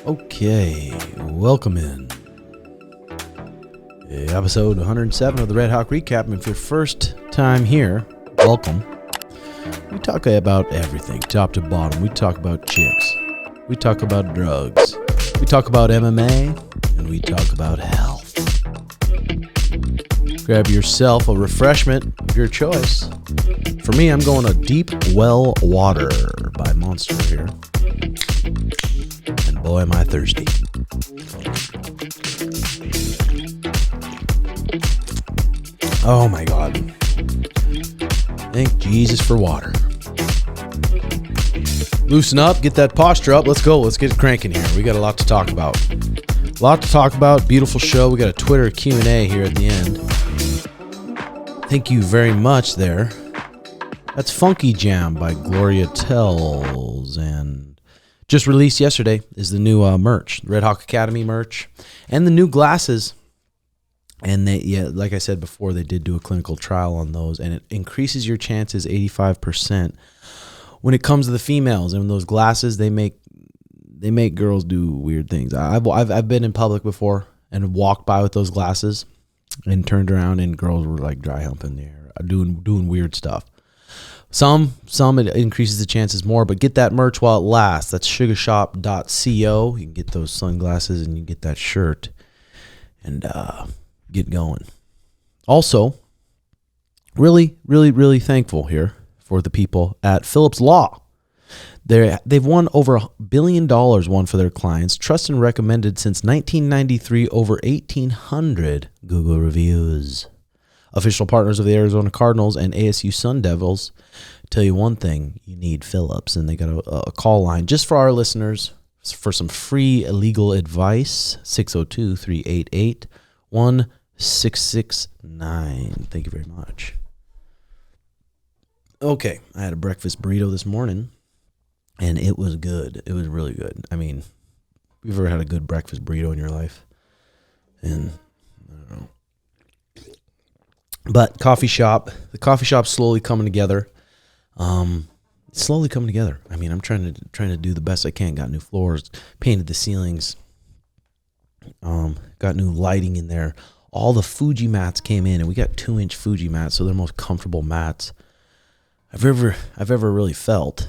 Okay, welcome in. Episode 107 of the Red Hawk Recap. And if your first time here, welcome. We talk about everything, top to bottom. We talk about chicks. We talk about drugs. We talk about MMA. And we talk about health. Grab yourself a refreshment of your choice. For me, I'm going to Deep Well Water by Monster here. And boy, am I thirsty. Oh my God. Thank Jesus for water. Loosen up, get that posture up. Let's go. Let's get it cranking here. We got a lot to talk about. Beautiful show. We got a Twitter Q&A here at the end. Thank you very much there. That's Funky Jam by Gloria Tells, and just released yesterday is the new merch, Red Hawk Academy merch, and the new glasses. And they, like I said before, they did do a clinical trial on those, and it increases your chances 85% when it comes to the females. And those glasses, they make girls do weird things. I've been in public before and walked by with those glasses and turned around and girls were like dry humping the air, doing weird stuff. Some it increases the chances more, but get that merch while it lasts. That's sugashop.co. You can get those sunglasses and you can get that shirt and get going. Also, really, really, really thankful here for the people at Phillips Law. They've won over $1 billion won for their clients, trusted and recommended since 1993, over 1,800 Google reviews. Official partners of the Arizona Cardinals and ASU Sun Devils. Tell you one thing, you need Phillips, and they got a call line just for our listeners for some free legal advice, 602-388-1669. Thank you very much. Okay, I had a breakfast burrito this morning. And it was good. It was really good. I mean, you've ever had a good breakfast burrito in your life? And I don't know. But the coffee shop's slowly coming together. I mean, I'm trying to do the best I can. Got new floors, painted the ceilings. Got new lighting in there. All the Fuji mats came in, and we got 2-inch Fuji mats, so they're the most comfortable mats I've ever really felt.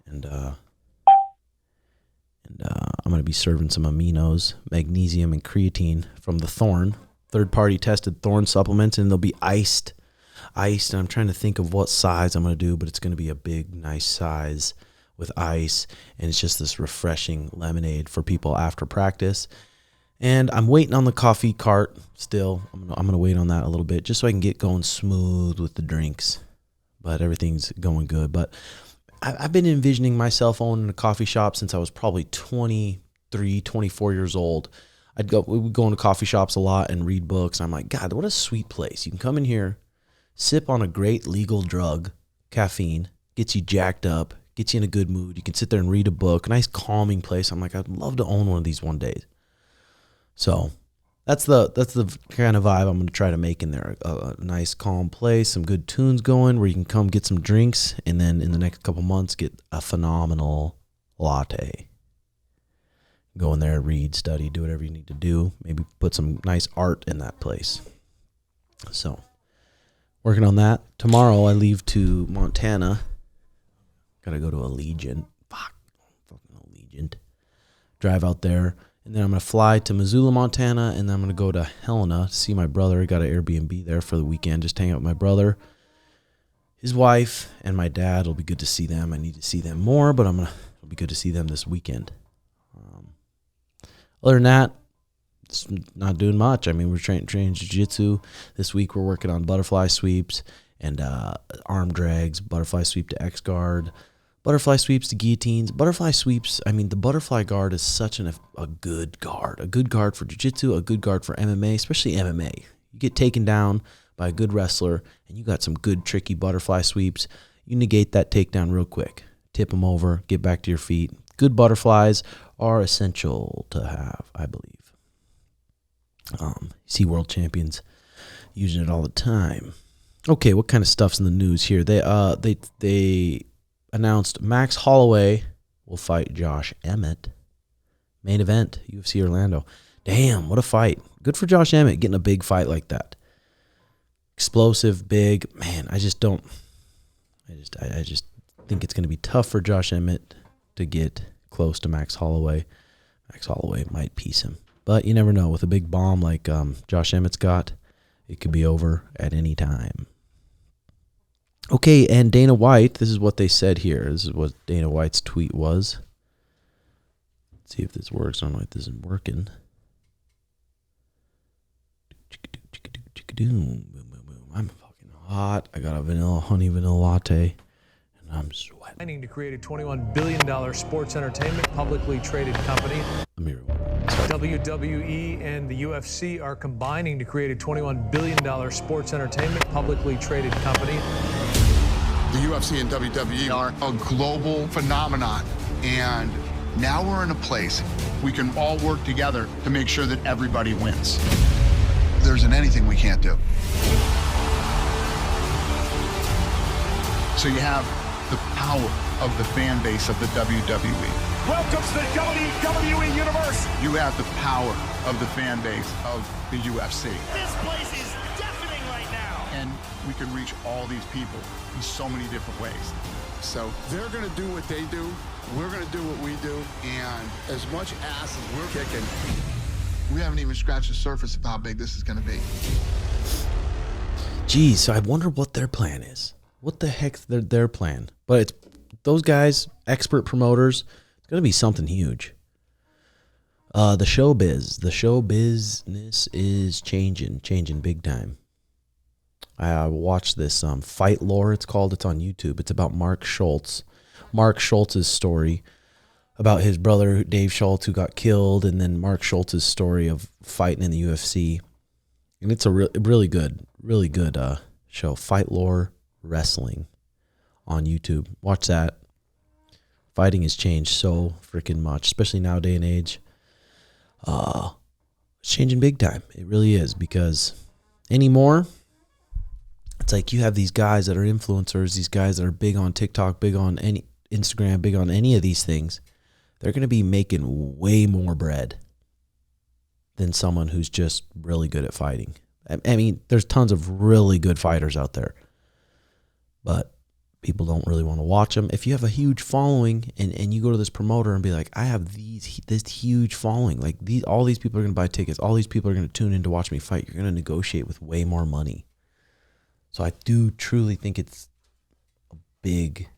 And I'm going to be serving some aminos, magnesium, and creatine from the Thorn, third-party tested Thorn supplements, and they'll be iced. And I'm trying to think of what size I'm going to do, but it's going to be a big, nice size with ice, and it's just this refreshing lemonade for people after practice. And I'm waiting on the coffee cart still. I'm going to wait on that a little bit just so I can get going smooth with the drinks. But everything's going good. But I've been envisioning myself owning a coffee shop since I was probably 23, 24 years old. We would go into coffee shops a lot and read books. And I'm like, God, what a sweet place. You can come in here, sip on a great legal drug, caffeine, gets you jacked up, gets you in a good mood. You can sit there and read a book, a nice calming place. I'm like, I'd love to own one of these one day. So that's the kind of vibe I'm going to try to make in there. A nice calm place, some good tunes going where you can come get some drinks, and then in the next couple months get a phenomenal latte. Go in there, read, study, do whatever you need to do. Maybe put some nice art in that place. So, working on that. Tomorrow I leave to Montana. Got to go to Allegiant. Fucking Allegiant. Drive out there. And then I'm going to fly to Missoula, Montana, and then I'm going to go to Helena to see my brother. I got an Airbnb there for the weekend, just hang out with my brother, his wife, and my dad. It'll be good to see them. I need to see them more, but it'll be good to see them this weekend. Other than that, it's not doing much. I mean, we're training jiu-jitsu. This week we're working on butterfly sweeps and arm drags, butterfly sweep to X-guard, butterfly sweeps to guillotines. Butterfly sweeps, I mean, the butterfly guard is such a good guard. A good guard for jiu-jitsu, a good guard for MMA, especially MMA. You get taken down by a good wrestler, and you got some good, tricky butterfly sweeps. You negate that takedown real quick. Tip them over, get back to your feet. Good butterflies are essential to have, I believe. See world champions using it all the time. Okay, what kind of stuff's in the news here? They announced Max Holloway will fight Josh Emmett. Main event, UFC Orlando. Damn, what a fight. Good for Josh Emmett getting a big fight like that. Explosive, big. Man, I just think it's going to be tough for Josh Emmett to get close to Max Holloway. Max Holloway might piece him. But you never know. With a big bomb like Josh Emmett's got, it could be over at any time. Okay, and Dana White, this is what they said here. This is what Dana White's tweet was. Let's see if this works. I don't know if this isn't working. I'm fucking hot. I got a honey vanilla latte, and I'm sweating. Planning to create a $21 billion sports entertainment publicly traded company. Let me rewind. WWE and the UFC are combining to create a $21 billion sports entertainment publicly traded company. The UFC and WWE are a global phenomenon, and now we're in a place we can all work together to make sure that everybody wins. There isn't anything we can't do. So you have the power of the fan base of the WWE. Welcome to the WWE Universe. You have the power of the fan base of the UFC. This place is deafening right now. And we can reach all these people in so many different ways. So they're going to do what they do. We're going to do what we do. And as much ass as we're kicking, we haven't even scratched the surface of how big this is going to be. Geez, so I wonder what their plan is. What the heck's their plan? But it's those guys, expert promoters. It's going to be something huge. The show business is changing big time. I watched this Fight Lore, it's called. It's on YouTube. It's about Mark Schultz. Mark Schultz's story about his brother, Dave Schultz, who got killed, and then Mark Schultz's story of fighting in the UFC. And it's a really good show. Fight Lore Wrestling on YouTube. Watch that. Fighting has changed so freaking much, especially nowadays and age. It's changing big time. It really is, because anymore, it's like you have these guys that are influencers, these guys that are big on TikTok, big on any Instagram, big on any of these things. They're going to be making way more bread than someone who's just really good at fighting. I mean, there's tons of really good fighters out there, but people don't really want to watch them. If you have a huge following and you go to this promoter and be like, I have this huge following, like all these people are going to buy tickets, all these people are going to tune in to watch me fight, you're going to negotiate with way more money. So I do truly think it's a big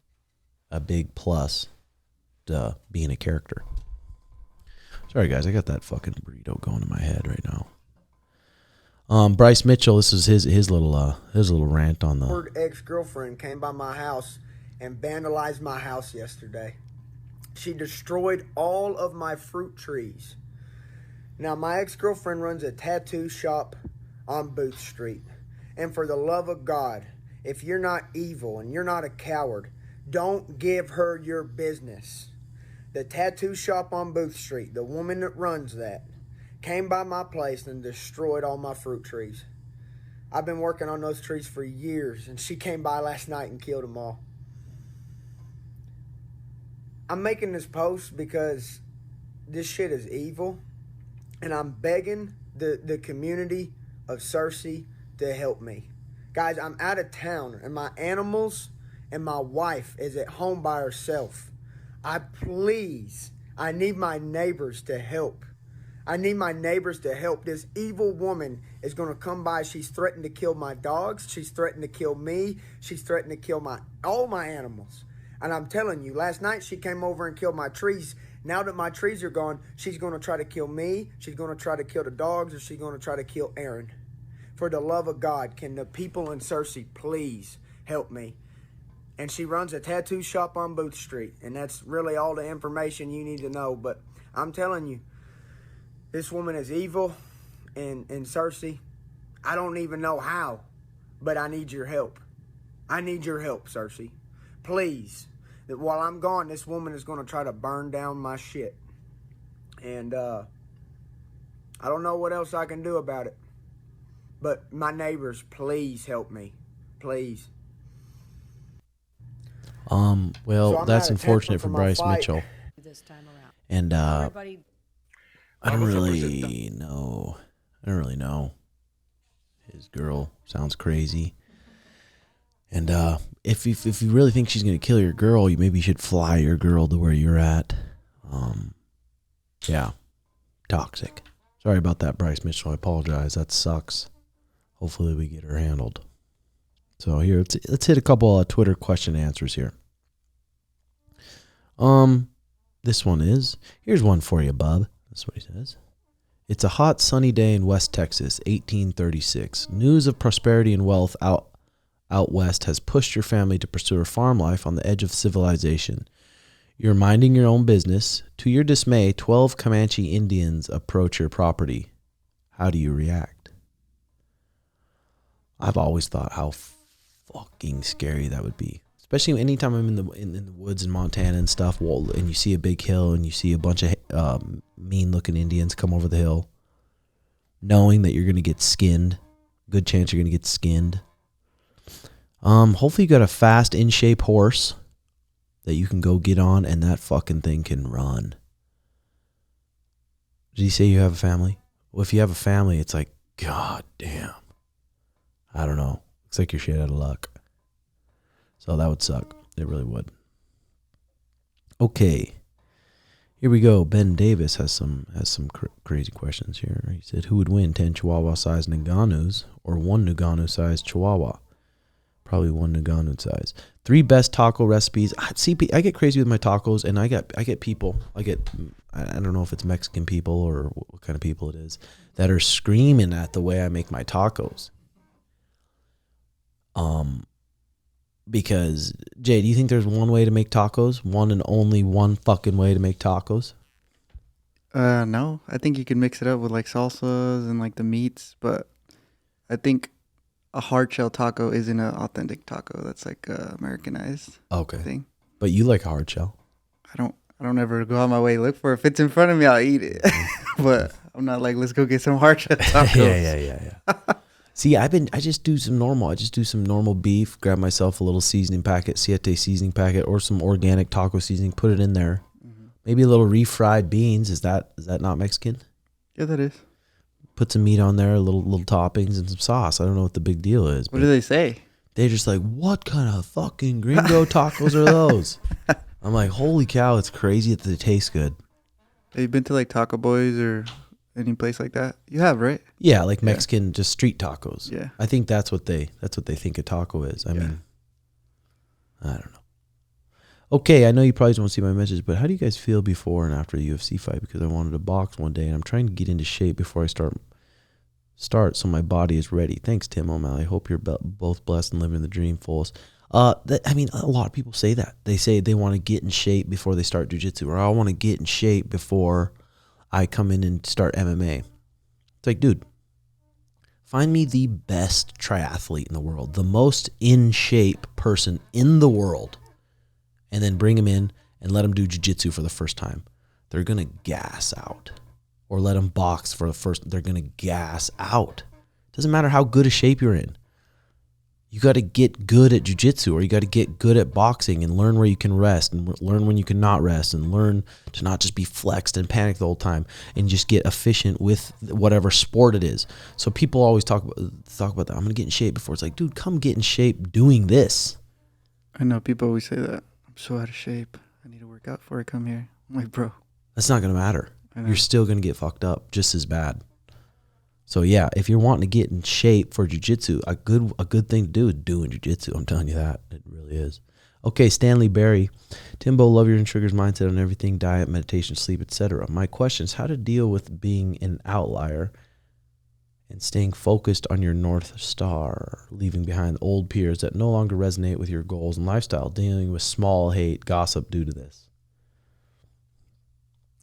plus to being a character. Sorry guys, I got that fucking burrito going in my head right now. Bryce Mitchell, this is his little rant on the ex-girlfriend came by my house and vandalized my house yesterday. She destroyed all of my fruit trees. Now, my ex-girlfriend runs a tattoo shop on Booth Street. And for the love of God, if you're not evil and you're not a coward, don't give her your business. The tattoo shop on Booth Street, the woman that runs that, came by my place and destroyed all my fruit trees. I've been working on those trees for years, and she came by last night and killed them all. I'm making this post because this shit is evil, and I'm begging the community of Cersei to help me. Guys, I'm out of town, and my animals and my wife is at home by herself. I need my neighbors to help. I need my neighbors to help. This evil woman is going to come by. She's threatened to kill my dogs. She's threatened to kill me. She's threatened to kill all my animals. And I'm telling you, last night she came over and killed my trees. Now that my trees are gone, she's going to try to kill me. She's going to try to kill the dogs, or she's going to try to kill Aaron. For the love of God, can the people in Cersei please help me? And she runs a tattoo shop on Booth Street. And that's really all the information you need to know. But I'm telling you, this woman is evil, and Cersei, I don't even know how, but I need your help. I need your help, Cersei. Please. That while I'm gone, this woman is going to try to burn down my shit. And I don't know what else I can do about it. But my neighbors, please help me. Please. Well, so that's unfortunate for Bryce Mitchell. This time around. And I don't really know. His girl sounds crazy. And if you really think she's going to kill your girl, maybe you should fly your girl to where you're at. Yeah. Toxic. Sorry about that, Bryce Mitchell. I apologize. That sucks. Hopefully we get her handled. So here, let's hit a couple of Twitter question answers here. This one is, here's one for you, bub. That's what he says. It's a hot, sunny day in West Texas, 1836. News of prosperity and wealth out west has pushed your family to pursue a farm life on the edge of civilization. You're minding your own business. To your dismay, 12 Comanche Indians approach your property. How do you react? I've always thought how fucking scary that would be. Especially anytime I'm in the woods in Montana and stuff, and you see a big hill and you see a bunch of mean-looking Indians come over the hill, knowing that you're going to get skinned. Good chance you're going to get skinned. Hopefully you got a fast, in-shape horse that you can go get on, and that fucking thing can run. Did you say you have a family? Well, if you have a family, it's like, God damn. I don't know. Looks like you're shit out of luck. So that would suck. It really would. Okay. Here we go. Ben Davis has some crazy questions here. He said, who would win, 10 Chihuahua-sized Nganus or 1 Nagano-sized Chihuahua? Probably 1 Nagano size. 3 best taco recipes. See, I get crazy with my tacos, and I get people. I don't know if it's Mexican people or what kind of people it is that are screaming at the way I make my tacos. Because Jay, do you think there's one way to make tacos? One and only one fucking way to make tacos? No. I think you can mix it up with like salsas and like the meats, but I think a hard shell taco isn't an authentic taco. That's like Americanized thing. But you like a hard shell. I don't ever go out my way to look for it. If it's in front of me, I'll eat it. But I'm not like, let's go get some hard shell tacos. Yeah. See, I just do some normal beef, grab myself a little seasoning packet, Siete seasoning packet, or some organic taco seasoning, put it in there. Mm-hmm. Maybe a little refried beans. Is that not Mexican? Yeah, that is. Put some meat on there, little toppings, and some sauce. I don't know what the big deal is. What do they say? They're just like, what kind of fucking gringo tacos are those? I'm like, holy cow, it's crazy that they taste good. Have you been to like Taco Boys or any place like that? You have, right? Yeah, like Mexican, just street tacos. Yeah. I think that's what they think a taco is. I mean, I don't know. Okay, I know you probably don't want to see my message, but how do you guys feel before and after a UFC fight? Because I wanted to box one day, and I'm trying to get into shape before I start so my body is ready. Thanks, Tim O'Malley. Hope you're both blessed and living the dream fullest. A lot of people say that. They say they want to get in shape before they start jiu-jitsu, or I want to get in shape before I come in and start MMA. It's like, dude, find me the best triathlete in the world, the most in shape person in the world, and then bring him in and let him do jiu-jitsu for the first time. They're going to gas out. Or let them box for the first, they're going to gas out. Doesn't matter how good a shape you're in. You got to get good at jiu-jitsu, or you got to get good at boxing and learn where you can rest and learn when you cannot rest and learn to not just be flexed and panic the whole time and just get efficient with whatever sport it is. So people always talk about that. I'm going to get in shape before. It's like, dude, come get in shape doing this. I know people always say that. I'm so out of shape. I need to work out before I come here. I'm like, bro. That's not going to matter. You're still going to get fucked up just as bad. So yeah, if you're wanting to get in shape for jiu-jitsu, a good thing to do is doing jiu-jitsu. I'm telling you that. It really is. Okay, Stanley Berry. Timbo, love your and Sugar's mindset on everything, diet, meditation, sleep, etc. My question is how to deal with being an outlier and staying focused on your North Star, leaving behind old peers that no longer resonate with your goals and lifestyle, dealing with small hate, gossip due to this.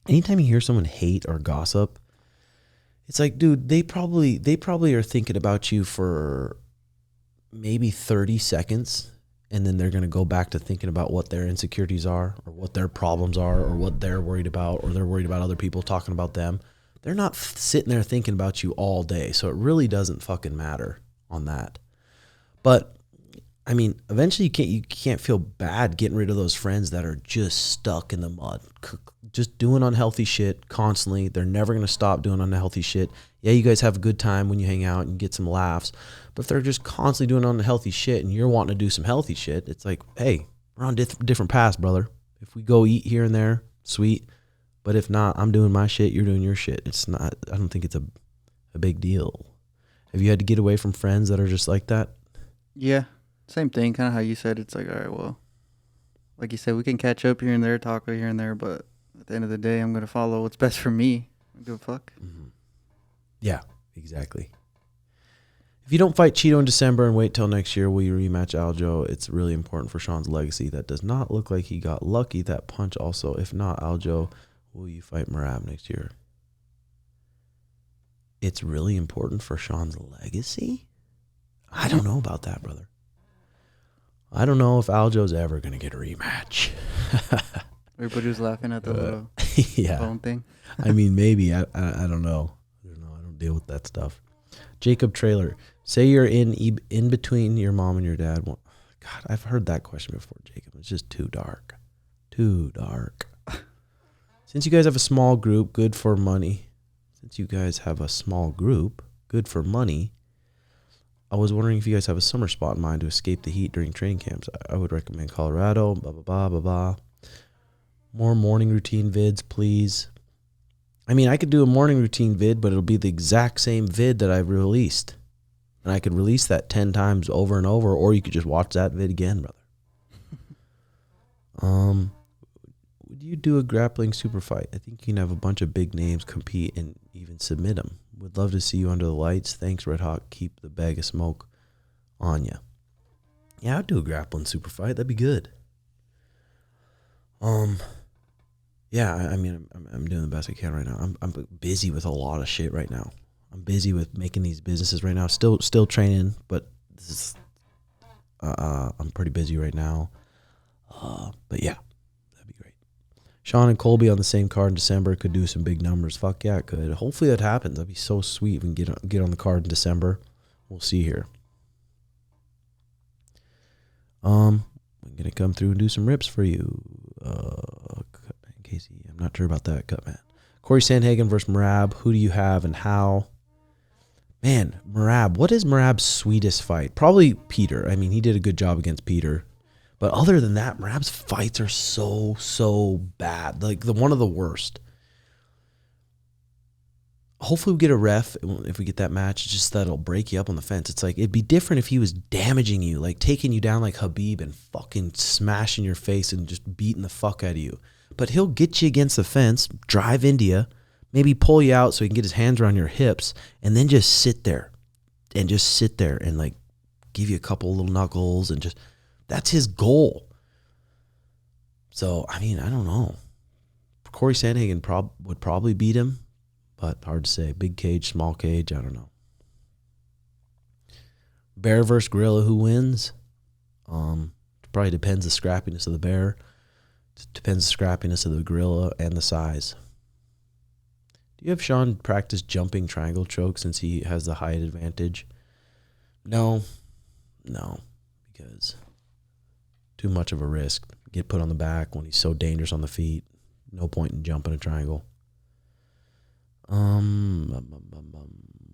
Anytime you hear someone hate or gossip, it's like, dude, they probably are thinking about you for maybe 30 seconds, and then they're going to go back to thinking about what their insecurities are or what their problems are or what they're worried about, or they're worried about other people talking about them. They're not sitting there thinking about you all day, so it really doesn't fucking matter on that. But I mean, eventually you can't feel bad getting rid of those friends that are just stuck in the mud, just doing unhealthy shit constantly. They're never going to stop doing unhealthy shit. Yeah, you guys have a good time when you hang out and get some laughs. But if they're just constantly doing unhealthy shit and you're wanting to do some healthy shit, it's like, hey, we're on different paths, brother. If we go eat here and there, sweet. But if not, I'm doing my shit, you're doing your shit. It's not, I don't think it's a big deal. Have you had to get away from friends that are just like that? Yeah, same thing. Kind of how you said. It's like, all right, well, like you said, we can catch up here and there, talk here and there, but at the end of the day, I'm going to follow what's best for me. I don't give a fuck. Mm-hmm. Yeah, exactly. If you don't fight Cheeto in December and wait till next year, will you rematch Aljo? It's really important for Sean's legacy. That does not look like he got lucky. That punch also. If not, Aljo, will you fight Merab next year? It's really important for Sean's legacy? I don't know about that, brother. I don't know if Aljo's ever going to get a rematch. Everybody was laughing at the little phone thing. I mean, maybe. I don't know. I don't deal with that stuff. Jacob Trailer. Say you're in between your mom and your dad. Well, God, I've heard that question before, Jacob. It's just too dark. Too dark. Since you guys have a small group, good for money. I was wondering if you guys have a summer spot in mind to escape the heat during training camps. I would recommend Colorado, blah, blah, blah, blah, blah. More morning routine vids, please. I mean, I could do a morning routine vid, but it'll be the exact same vid that I've released. And I could release that 10 times over and over, or you could just watch that vid again, brother. Would you do a grappling super fight? I think you can have a bunch of big names compete and even submit them. Would love to see you under the lights. Thanks, Red Hawk. Keep the bag of smoke on you. Yeah, I'd do a grappling super fight. That'd be good. Yeah, I mean, I'm doing the best I can right now. I'm busy with a lot of shit right now. I'm busy with making these businesses right now. Still training, but this is, I'm pretty busy right now. But yeah, that'd be great. Sean and Colby on the same card in December could do some big numbers. Fuck yeah, it could. Hopefully that happens. That'd be so sweet if we can get on the card in December. We'll see here. I'm gonna come through and do some rips for you. Cutman Casey. I'm not sure about that, Cutman. Cory Sandhagen versus Merab. Who do you have and how? Man, Merab. What is Merab's sweetest fight? Probably Peter. I mean, he did a good job against Peter. But other than that, Merab's fights are so bad. Like one of the worst. Hopefully we get a ref if we get that match, just that'll break you up on the fence. It's like, it'd be different if he was damaging you, like taking you down like Khabib and fucking smashing your face and just beating the fuck out of you. But he'll get you against the fence, drive into you, maybe pull you out so he can get his hands around your hips, and then just sit there and like give you a couple little knuckles and just, that's his goal. So, I mean, I don't know. Cory Sandhagen would probably beat him. But hard to say. Big cage, small cage, I don't know. Bear versus gorilla, who wins? Probably depends the scrappiness of the bear. Depends the scrappiness of the gorilla and the size. Do you have Sean practice jumping triangle choke since he has the height advantage? No, because too much of a risk. Get put on the back when he's so dangerous on the feet. No point in jumping a triangle.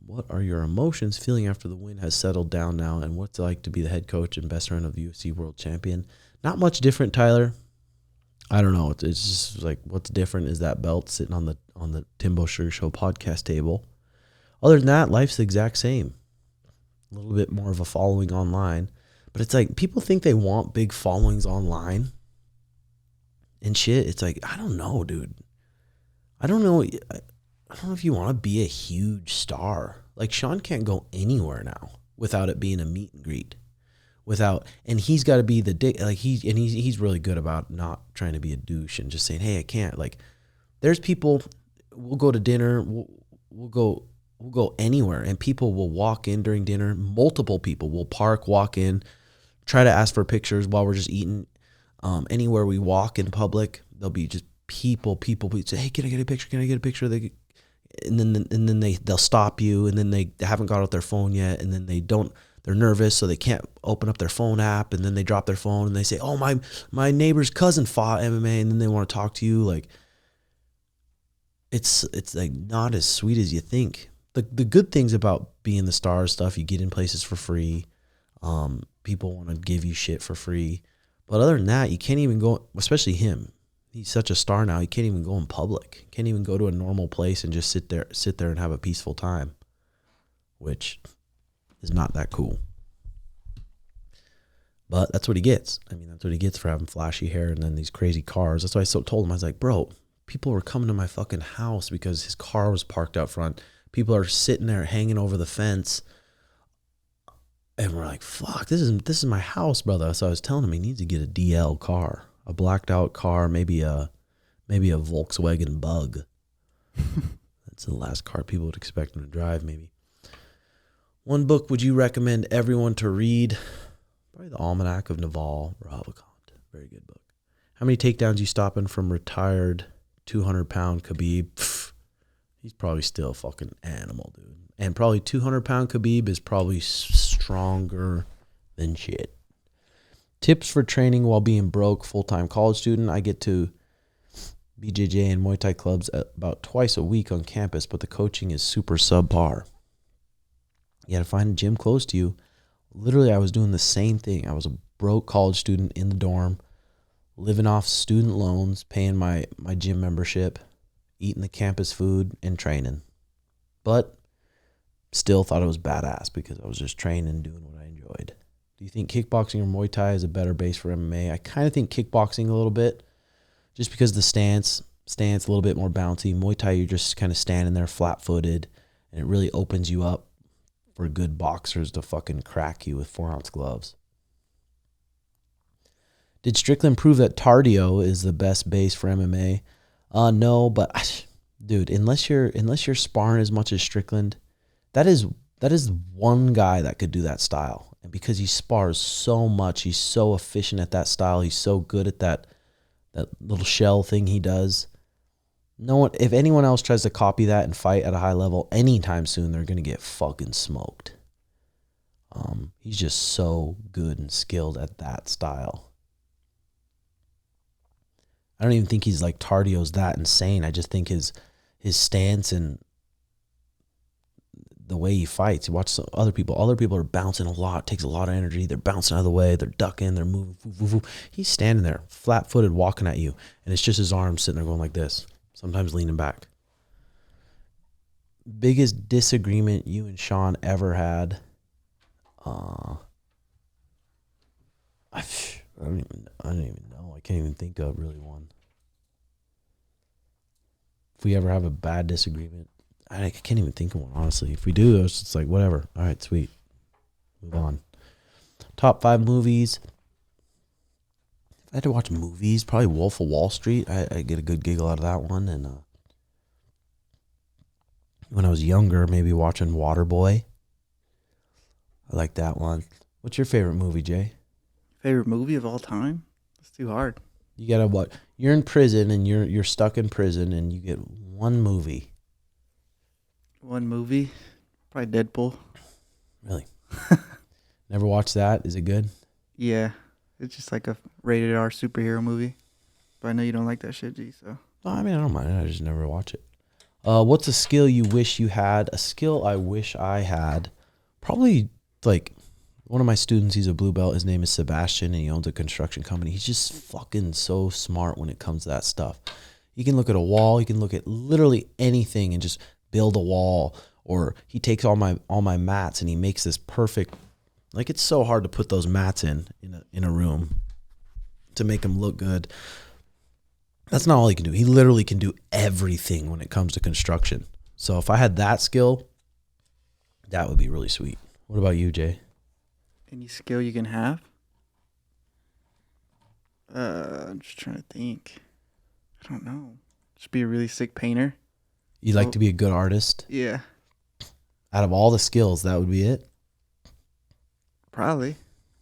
What are your emotions feeling after the win has settled down now, and what's it like to be the head coach and best friend of the UFC World Champion? Not much different, Tyler. I don't know. It's just like, what's different is that belt sitting on the Timbo Sugar Show podcast table. Other than that, life's the exact same. A little bit more of a following online, but it's like people think they want big followings online and shit. It's like, I don't know, dude. I don't know if you want to be a huge star. Like, Sean can't go anywhere now without it being a meet and greet. And he's got to be the dick. Like, he's really good about not trying to be a douche and just saying, hey, I can't. Like, there's people, we'll go to dinner, we'll go anywhere, and people will walk in during dinner. Multiple people will park, walk in, try to ask for pictures while we're just eating. Anywhere we walk in public, there'll be just people say, hey, can I get a picture? Can I get a picture? And then they'll stop you, and then they haven't got out their phone yet, and then they're nervous, so they can't open up their phone app, and then they drop their phone and they say, oh, my neighbor's cousin fought MMA, and then they want to talk to you. Like, it's like not as sweet as you think. The good things about being the star stuff, you get in places for free. People want to give you shit for free. But other than that, you can't even go, especially him. He's such a star now, he can't even go in public. Can't even go to a normal place and just sit there and have a peaceful time, which is not that cool. But that's what he gets. I mean, that's what he gets for having flashy hair and then these crazy cars. That's why I told him, I was like, bro, people were coming to my fucking house because his car was parked out front. People are sitting there hanging over the fence. And we're like, fuck, this is my house, brother. So I was telling him he needs to get a DL car, a blacked out car, maybe a Volkswagen Bug. That's the last car people would expect him to drive, maybe. One book would you recommend everyone to read? Probably the Almanac of Naval Ravikant. Very good book. How many takedowns you stopping from retired 200-pound Khabib? Pfft, he's probably still a fucking animal, dude. And probably 200-pound Khabib is probably stronger than shit. Tips for training while being broke, full-time college student. I get to BJJ and Muay Thai clubs about twice a week on campus, but the coaching is super subpar. You got to find a gym close to you. Literally, I was doing the same thing. I was a broke college student in the dorm, living off student loans, paying my gym membership, eating the campus food, and training. But still thought it was badass because I was just training and doing what I enjoyed. Do you think kickboxing or Muay Thai is a better base for MMA? I kind of think kickboxing a little bit, just because the stance a little bit more bouncy. Muay Thai, you're just kind of standing there flat-footed, and it really opens you up for good boxers to fucking crack you with 4-ounce gloves. Did Strickland prove that cardio is the best base for MMA? No, but dude, unless you're sparring as much as Strickland, that is one guy that could do that style. And because he spars so much, he's so efficient at that style, he's so good at that little shell thing he does. No one, if anyone else tries to copy that and fight at a high level anytime soon, they're going to get fucking smoked. He's just so good and skilled at that style. I don't even think he's like Tardio's that insane. I just think his stance and the way he fights. You watch some other people are bouncing a lot, takes a lot of energy. They're bouncing out of the way, they're ducking, they're moving. He's standing there, flat-footed, walking at you, and it's just his arms sitting there going like this, sometimes leaning back. Biggest disagreement you and Sean ever had? I don't even know. I can't even think of really one. If we ever have a bad disagreement, I can't even think of one, honestly. If we do, it's just like, whatever. All right, sweet. Move on. Top 5 movies. If I had to watch movies, probably Wolf of Wall Street. I get a good giggle out of that one. And when I was younger, maybe watching Waterboy. I like that one. What's your favorite movie, Jay? Favorite movie of all time? It's too hard. You gotta what? You're in prison and you're stuck in prison and you get one movie. One movie? Probably Deadpool. Really? Never watched that? Is it good? Yeah. It's just like a rated R superhero movie. But I know you don't like that shit, G, so. No, I mean, I don't mind it. I just never watch it. What's a skill you wish you had? A skill I wish I had? Probably like one of my students, he's a blue belt. His name is Sebastian, and he owns a construction company. He's just fucking so smart when it comes to that stuff. You can look at a wall. You can look at literally anything and just build a wall. Or he takes all my mats and he makes this perfect. Like, it's so hard to put those mats in a room to make them look good. That's not all he can do. He literally can do everything when it comes to construction. So if I had that skill, that would be really sweet. What about you, Jay? Any skill you can have? I'm just trying to think. I don't know. Just be a really sick painter. You'd like to be a good artist? Yeah. Out of all the skills, that would be it? Probably.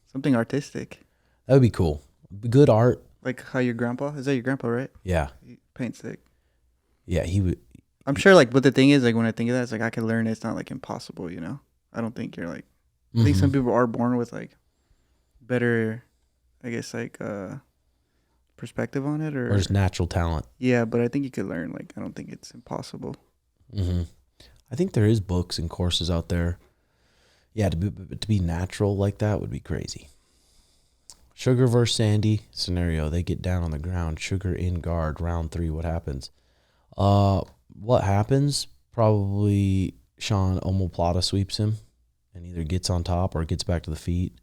Something artistic. That would be cool. Good art. Like how your grandpa, is that your grandpa, right? Yeah. He paints sick. Yeah, he would. I'm sure, like, but the thing is, like, when I think of that, it's like I can learn it. It's not like impossible, you know? I don't think you're like, I think some people are born with like better, I guess, like perspective on it, or just natural talent. Yeah, but I think you could learn. Like, I don't think it's impossible. Mm-hmm. I think there is books and courses out there. Yeah, to be natural like that would be crazy. Sugar versus Sandy scenario. They get down on the ground. Sugar in guard. Round 3. What happens? What happens? Probably Sean omoplata sweeps him and either gets on top or gets back to the feet.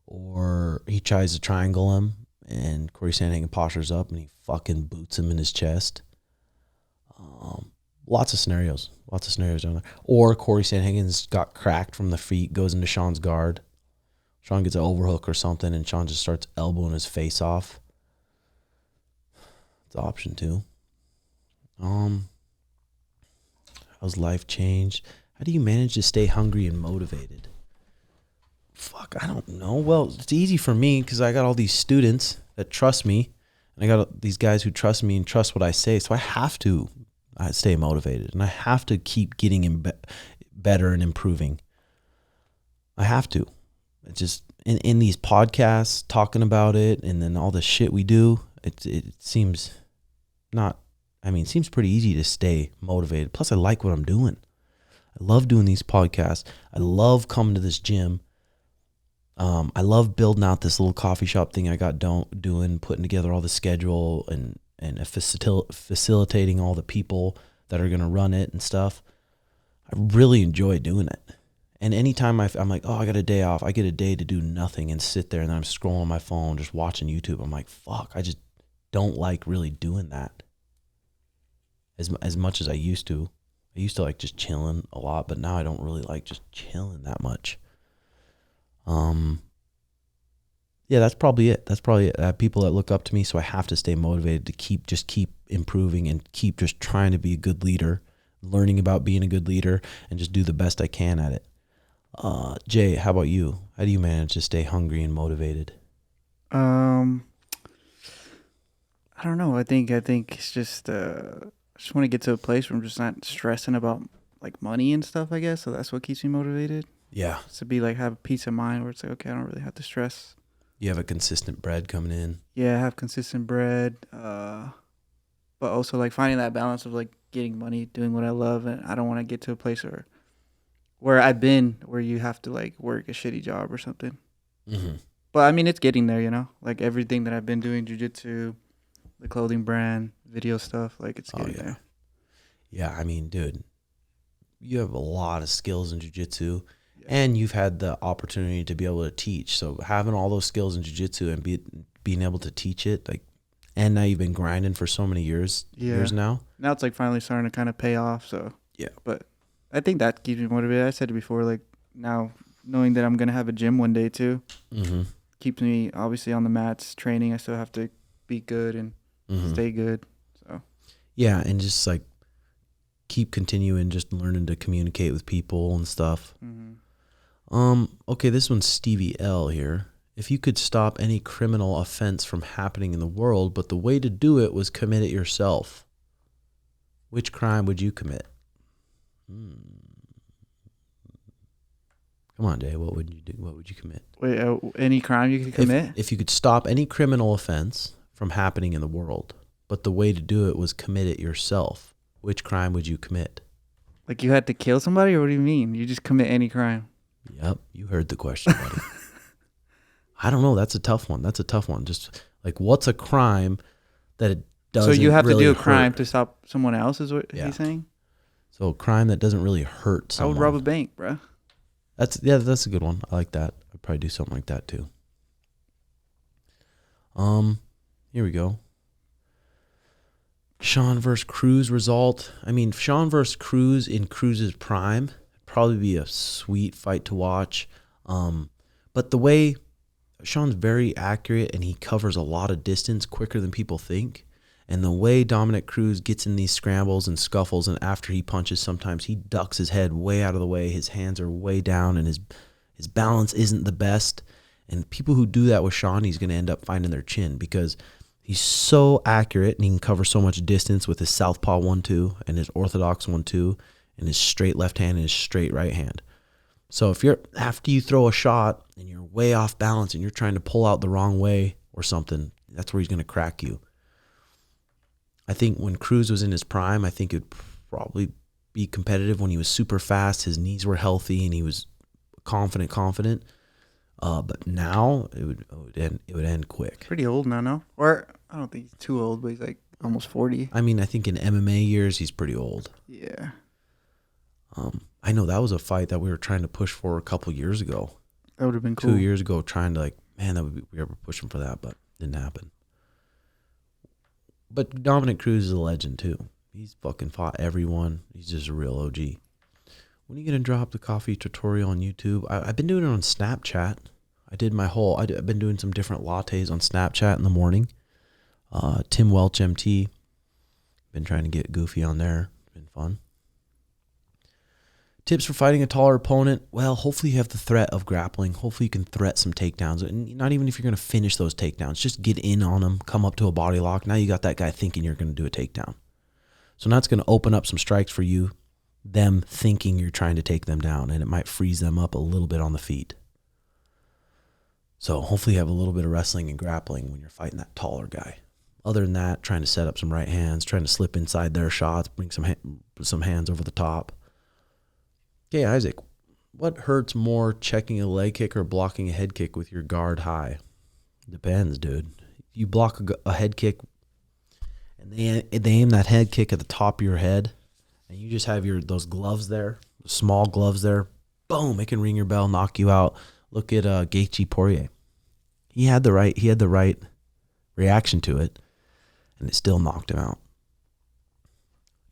Or he tries to triangle him and Cory Sandhagen postures up and he fucking boots him in his chest. Lots of scenarios down there. Or Cory Sandhagen's got cracked from the feet, goes into Sean's guard. Sean gets an overhook or something, and Sean just starts elbowing his face off. It's option 2. How's life changed? How do you manage to stay hungry and motivated? Fuck, I don't know. Well, it's easy for me because I got all these students that trust me, and I got these guys who trust me and trust what I say, so I have to stay motivated, and I have to keep getting better and improving. I have to. It's just in these podcasts talking about it, and then all the shit we do. It seems seems pretty easy to stay motivated. Plus, I like what I'm doing. I love doing these podcasts. I love coming to this gym. I love building out this little coffee shop thing I got doing, putting together all the schedule and facilitating all the people that are going to run it and stuff. I really enjoy doing it. And anytime I'm like, oh, I got a day off, I get a day to do nothing and sit there and then I'm scrolling my phone, just watching YouTube. I'm like, fuck, I just don't like really doing that as much as I used to. I used to like just chilling a lot, but now I don't really like just chilling that much. Yeah, that's probably it. I have people that look up to me, so I have to stay motivated to keep improving and keep just trying to be a good leader, learning about being a good leader, and just do the best I can at it. Jay, how about you? How do you manage to stay hungry and motivated? I don't know. I think it's just I just want to get to a place where I'm just not stressing about like money and stuff, I guess. So that's what keeps me motivated. Yeah. To be like, have a peace of mind where it's like, okay, I don't really have to stress. You have a consistent bread coming in. Yeah, I have consistent bread. But also like finding that balance of like getting money, doing what I love. And I don't want to get to a place where I've been, where you have to like work a shitty job or something. Mm-hmm. But I mean, it's getting there, you know, like everything that I've been doing, jiu-jitsu, the clothing brand, video stuff, like it's getting there. Yeah, I mean, dude, you have a lot of skills in jiu-jitsu. And you've had the opportunity to be able to teach. So having all those skills in jiu-jitsu and being able to teach it, like, and now you've been grinding for so many years now. Now it's like finally starting to kind of pay off. So yeah, but I think that keeps me motivated. I said it before, like now knowing that I'm gonna have a gym one day too, keeps me obviously on the mats training. I still have to be good and stay good. So yeah, and just like keep continuing, just learning to communicate with people and stuff. Okay, this one's Stevie L here. If you could stop any criminal offense from happening in the world, but the way to do it was commit it yourself, which crime would you commit? Come on, Dave. What would you do? What would you commit? Wait, any crime you could commit? If you could stop any criminal offense from happening in the world, but the way to do it was commit it yourself, which crime would you commit? Like you had to kill somebody, or what do you mean? You just commit any crime? Yep, you heard the question, buddy. I don't know. That's a tough one. Just like, what's a crime that it doesn't? So you have really to do a crime to stop someone else, is what he's saying? So a crime that doesn't really hurt someone. I would rob a bank, bro. That's a good one. I like that. I'd probably do something like that too. Here we go. Sean versus Cruz result. I mean, Sean versus Cruz in Cruz's prime. Probably be a sweet fight to watch. But the way Sean's very accurate and he covers a lot of distance quicker than people think. And the way Dominic Cruz gets in these scrambles and scuffles, and after he punches, sometimes he ducks his head way out of the way. His hands are way down and his balance isn't the best. And people who do that with Sean, he's going to end up finding their chin because he's so accurate and he can cover so much distance with his southpaw 1-2 and his orthodox 1-2. And his straight left hand and his straight right hand. So if after you throw a shot and you're way off balance and you're trying to pull out the wrong way or something, that's where he's going to crack you. I think when Cruz was in his prime, I think it would probably be competitive when he was super fast, his knees were healthy, and he was confident. But now it would end quick. Pretty old now, no? Or I don't think he's too old, but he's like almost 40. I mean, I think in MMA years he's pretty old. Yeah. I know that was a fight that we were trying to push for a couple years ago. That would have been cool. 2 years ago, trying to we were pushing for that, but didn't happen. But Dominic Cruz is a legend too. He's fucking fought everyone. He's just a real OG. When are you gonna drop the coffee tutorial on YouTube? I've been doing it on Snapchat. I've been doing some different lattes on Snapchat in the morning. Tim Welch MT. Been trying to get goofy on there. Been fun. Tips for fighting a taller opponent. Well, hopefully you have the threat of grappling. Hopefully you can threat some takedowns. And not even if you're going to finish those takedowns. Just get in on them. Come up to a body lock. Now you got that guy thinking you're going to do a takedown. So now it's going to open up some strikes for you. Them thinking you're trying to take them down. And it might freeze them up a little bit on the feet. So hopefully you have a little bit of wrestling and grappling when you're fighting that taller guy. Other than that, trying to set up some right hands. Trying to slip inside their shots. Bring some hands over the top. Okay, Isaac, what hurts more, checking a leg kick or blocking a head kick with your guard high? Depends, dude. You block a head kick, and they aim that head kick at the top of your head, and you just have those gloves there, small gloves there. Boom! It can ring your bell, knock you out. Look at Gaethje Poirier. He had the right reaction to it, and it still knocked him out.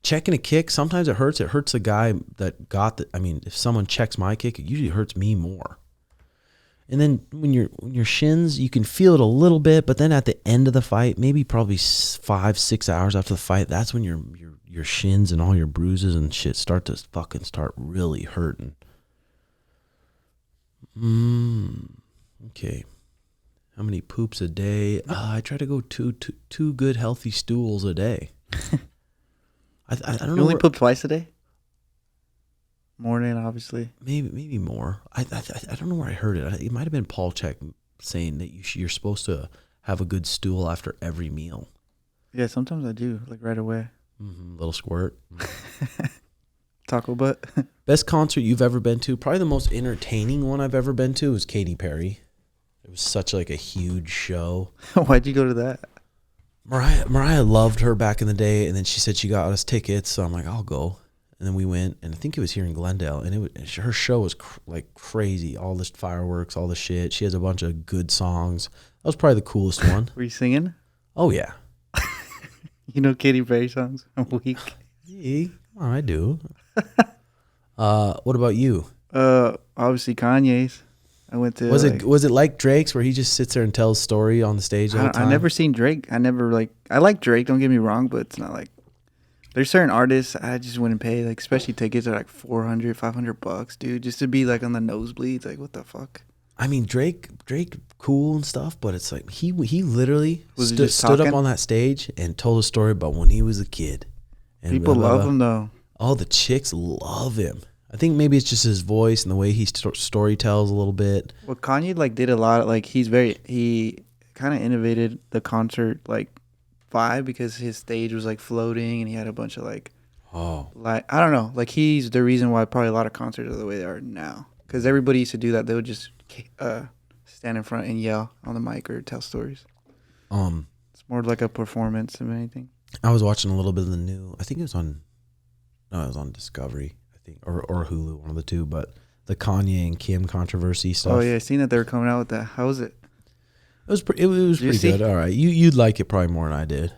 Checking a kick, sometimes it hurts. It hurts the guy that got the. I mean, if someone checks my kick, it usually hurts me more. And then when your shins, you can feel it a little bit, but then at the end of the fight, maybe probably 5-6 hours after the fight, that's when your shins and all your bruises and shit start really hurting. Okay. How many poops a day? I try to go two good healthy stools a day. I don't know. You only poop twice a day? Morning, obviously. Maybe more. I don't know where I heard it. It might have been Paul Check saying that you're supposed to have a good stool after every meal. Yeah, sometimes I do, like right away. Little squirt. Taco butt. Best concert you've ever been to? Probably the most entertaining one I've ever been to was Katy Perry. It was such like a huge show. Why'd you go to that? Mariah loved her back in the day, and then she said she got us tickets, so I'm like, I'll go. And then we went, and I think it was here in Glendale, and her show was like crazy. All this fireworks, all the shit. She has a bunch of good songs. That was probably the coolest one. Were you singing? Oh, yeah. You know Katy Perry songs? I'm weak. Yeah, I do. What about you? Obviously Kanye's. I went to. Was it like Drake's where he just sits there and tells story on the stage all the time? I never seen Drake. I like Drake. Don't get me wrong, but it's not like there's certain artists I just wouldn't pay. Like especially tickets are like $400, $500, dude, just to be like on the nosebleeds. Like what the fuck? I mean Drake cool and stuff, but it's like he literally stood up on that stage and told a story about when he was a kid. And people love him though. Oh, the chicks love him. I think maybe it's just his voice and the way he story tells a little bit. Well, Kanye did a lot. He kind of innovated the concert vibe because his stage was floating and he had a bunch of I don't know. He's the reason why probably a lot of concerts are the way they are now. Because everybody used to do that. They would just stand in front and yell on the mic or tell stories. It's more like a performance than anything. I was watching a little bit of the new. I think it was on Discovery. Or Hulu, one of the two, but the Kanye and Kim controversy stuff. Oh yeah, I seen that they were coming out with that. How was it? It was pretty good. All right, you'd like it probably more than I did.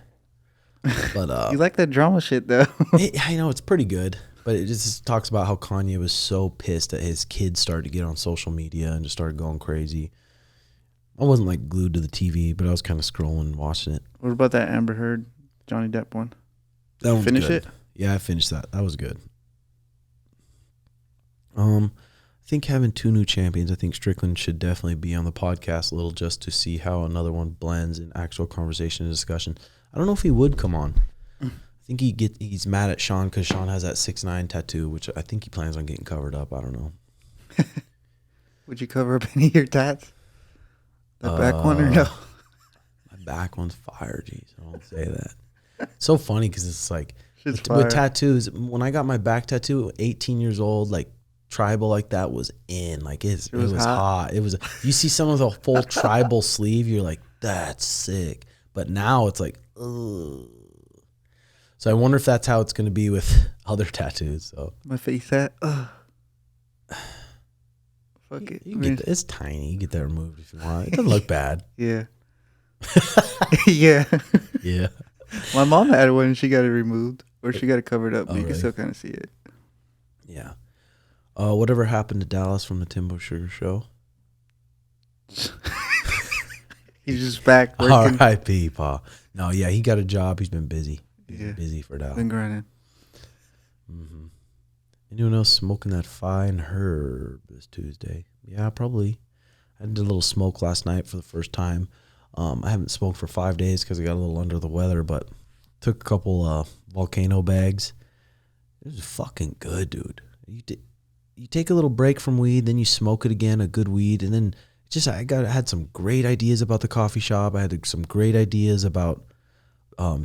But you like that drama shit though. I know it's pretty good, but it just talks about how Kanye was so pissed that his kids started to get on social media and just started going crazy. I wasn't glued to the TV, but I was kind of scrolling, watching it. What about that Amber Heard, Johnny Depp one? That was finish good. it? Yeah, I finished that. That was good. I think having two new champions, I think Strickland should definitely be on the podcast a little just to see how another one blends in actual conversation and discussion. I don't know if he would come on. I think he's mad at Sean because Sean has that 6'9" tattoo, which I think he plans on getting covered up. I don't know. Would you cover up any of your tats? The back one or no? back one's fire. Jeez, I don't say that. It's so funny because it's like with tattoos. When I got my back tattoo, 18 years old, like tribal like that was in. Like it was hot. It was. You see someone with a full tribal sleeve, you're like, that's sick. But now it's like, ugh. So I wonder if that's how it's going to be with other tattoos. So my face hat. Fuck it. You can get it's tiny. You get that removed if you want. It doesn't look bad. Yeah. Yeah. Yeah. My mom had one and she got it removed. Or she got it covered up, but you really? can still kind of see it. Yeah. Whatever happened to Dallas from the Timbo Sugar Show? He's just back working. R.I.P. Pa. No, yeah, he got a job. He's been busy. He's been busy for Dallas. Been grinding. Mm-hmm. Anyone else smoking that fine herb this Tuesday? Yeah, probably. I did a little smoke last night for the first time. I haven't smoked for 5 days because I got a little under the weather, but took a couple volcano bags. It was fucking good, dude. You take a little break from weed, then you smoke it again, a good weed, and then I had some great ideas about the coffee shop. I had some great ideas about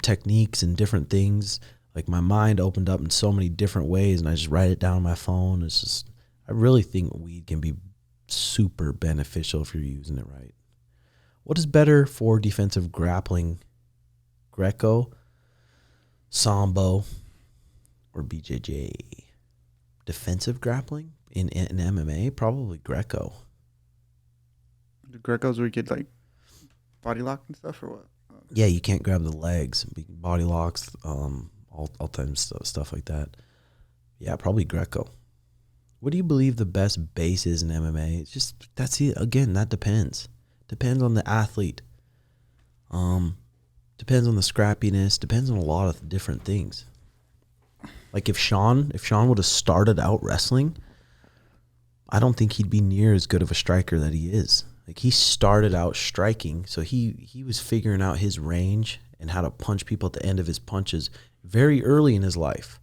techniques and different things. Like my mind opened up in so many different ways, and I just write it down on my phone. It's just, I really think weed can be super beneficial if you're using it right. What is better for defensive grappling? Greco, Sambo, or BJJ? Defensive grappling in MMA? Probably Greco. The Grecos where you get like body lock and stuff or what? Yeah, you can't grab the legs. Body locks, all types of stuff like that. Yeah, probably Greco. What do you believe the best base is in MMA? It's just, again, that depends. Depends on the athlete. Depends on the scrappiness. Depends on a lot of different things. Like if Sean would have started out wrestling, I don't think he'd be near as good of a striker that he is. Like he started out striking, so he was figuring out his range and how to punch people at the end of his punches very early in his life.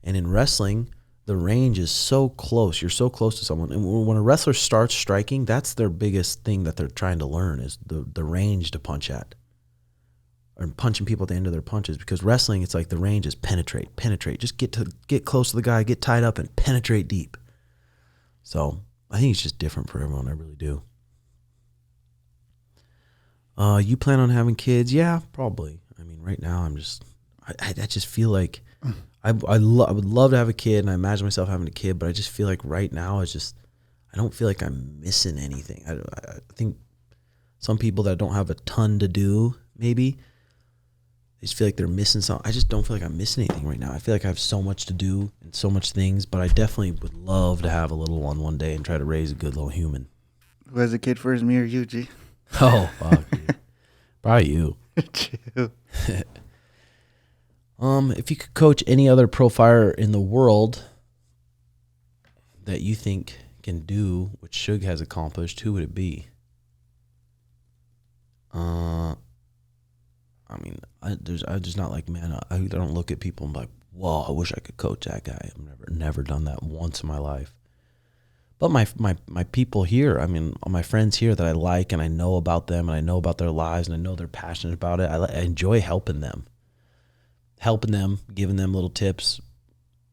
And in wrestling, the range is so close. You're so close to someone. And when a wrestler starts striking, that's their biggest thing that they're trying to learn is the range to punch at. Or punching people at the end of their punches. Because wrestling, it's like the range is penetrate. Just get close to the guy, get tied up, and penetrate deep. So I think it's just different for everyone. I really do. You plan on having kids? Yeah, probably. I mean, right now I just feel like I would love to have a kid, and I imagine myself having a kid, but I just feel like right now I don't feel like I'm missing anything. I think some people that don't have a ton to do, maybe, they just feel like they're missing something. I just don't feel like I'm missing anything right now. I feel like I have so much to do and so much things, but I definitely would love to have a little one day and try to raise a good little human. Who has a kid first, me or you, G? Oh, fuck, dude. Probably you. Chill. If you could coach any other pro fighter in the world that you think can do what Suge has accomplished, who would it be? I mean, I just not like, man, I don't look at people and be like, whoa, I wish I could coach that guy. I've never done that once in my life. But my people here, I mean, my friends here that I like and I know about them and I know about their lives and I know they're passionate about it. I enjoy helping them, giving them little tips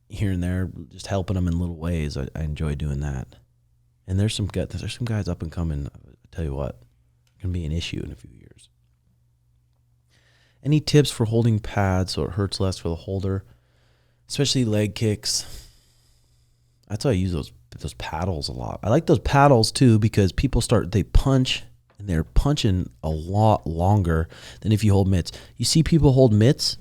here and there, just helping them in little ways. I enjoy doing that. And there's some guys up and coming. I'll tell you what, can be an issue in a few years. Any tips for holding pads so it hurts less for the holder, especially leg kicks? That's why I use those paddles a lot. I like those paddles too because they punch and they're punching a lot longer than if you hold mitts. You see people hold mitts.